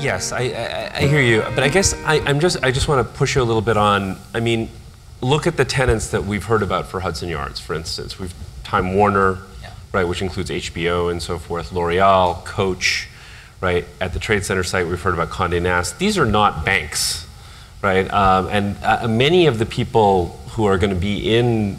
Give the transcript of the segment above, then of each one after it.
Yes, I hear you, but I guess I just want to push you a little bit on. I mean, look at the tenants that we've heard about for Hudson Yards, for instance. We've Time Warner, right, which includes HBO and so forth, L'Oreal, Coach, right. At the Trade Center site, we've heard about Condé Nast. These are not banks, right? And many of the people who are going to be in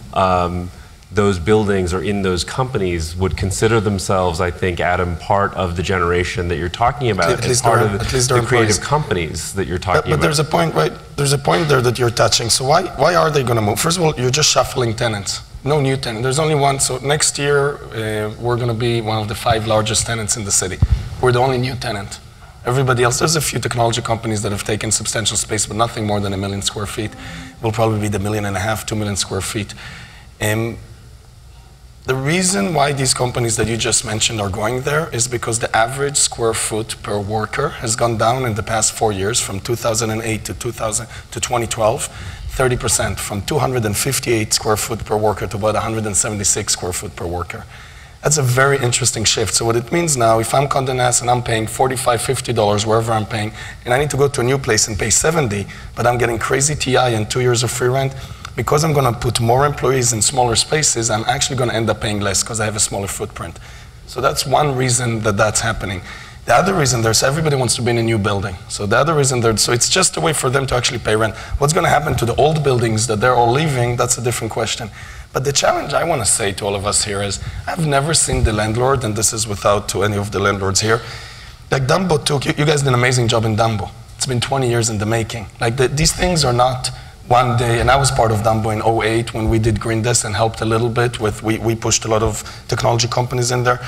those buildings or in those companies would consider themselves, I think, Adam, part of the generation that you're talking about, and part of the creative companies that you're talking about. But there's a point, right? There's a point there that you're touching. So why are they going to move? First of all, you're just shuffling tenants. No new tenant. There's only one. So next year, we're going to be one of the 5 largest tenants in the city. We're the only new tenant. Everybody else, there's a few technology companies that have taken substantial space, but nothing more than 1 million square feet. Will probably be the 1.5 million, 2 million square feet. The reason why these companies that you just mentioned are going there is because the average square foot per worker has gone down in the past 4 years, from 2008 to 2012, 30%, from 258 square foot per worker to about 176 square foot per worker. That's a very interesting shift. So what it means now, if I'm Condé Nast and I'm paying $45, $50 wherever I'm paying, and I need to go to a new place and pay $70, but I'm getting crazy TI and 2 years of free rent, because I'm going to put more employees in smaller spaces, I'm actually going to end up paying less because I have a smaller footprint. So that's one reason that that's happening. The other reason, everybody wants to be in a new building. So the other reason, so it's just a way for them to actually pay rent. What's going to happen to the old buildings that they're all leaving, that's a different question. But the challenge I want to say to all of us here is, I've never seen the landlord, and this is without to any of the landlords here, like Dumbo took, you guys did an amazing job in Dumbo. It's been 20 years in the making. Like these things are not one day, and I was part of Dumbo in 2008 when we did Green Desk and helped a little bit with, we pushed a lot of technology companies in there.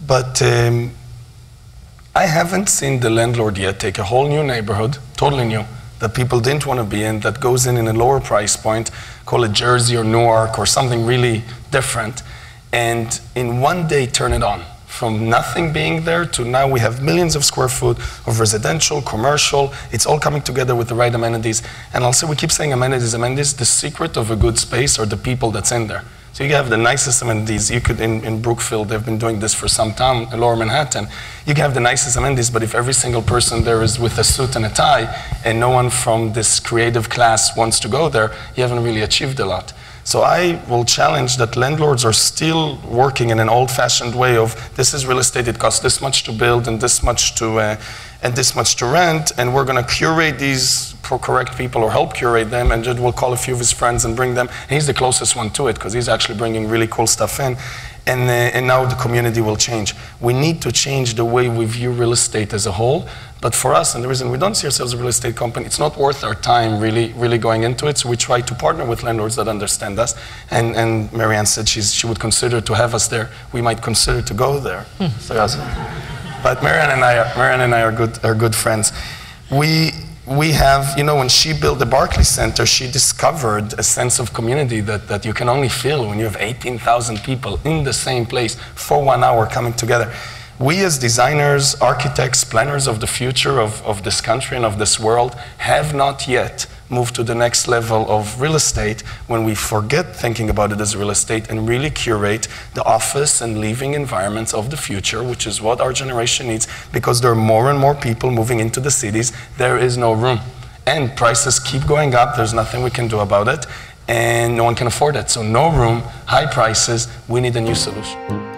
But I haven't seen the landlord yet take a whole new neighborhood, totally new, that people didn't want to be in, that goes in a lower price point, call it Jersey or Newark or something really different, and in one day turn it on. From nothing being there to now we have millions of square foot of residential, commercial, it's all coming together with the right amenities. And also we keep saying amenities, the secret of a good space are the people that's in there. So you have the nicest amenities, you could, in Brookfield, they've been doing this for some time, in Lower Manhattan, you can have the nicest amenities, but if every single person there is with a suit and a tie, and no one from this creative class wants to go there, you haven't really achieved a lot. So I will challenge that landlords are still working in an old-fashioned way of this is real estate, it costs this much to build and this much to rent, and we're going to curate these correct people or help curate them, and Jed will call a few of his friends and bring them. And he's the closest one to it because he's actually bringing really cool stuff in. And now the community will change. We need to change the way we view real estate as a whole. But for us, and the reason we don't see ourselves as a real estate company, it's not worth our time really going into it. So we try to partner with landlords that understand us. And Marianne said she would consider to have us there. We might consider to go there. So yes. But Marianne and I are good friends. We have, you know, when she built the Barclays Center, she discovered a sense of community that you can only feel when you have 18,000 people in the same place for 1 hour coming together. We as designers, architects, planners of the future of this country and of this world have not yet moved to the next level of real estate when we forget thinking about it as real estate and really curate the office and living environments of the future, which is what our generation needs, because there are more and more people moving into the cities. There is no room. And prices keep going up. There's nothing we can do about it. And no one can afford it. So no room, high prices. We need a new solution.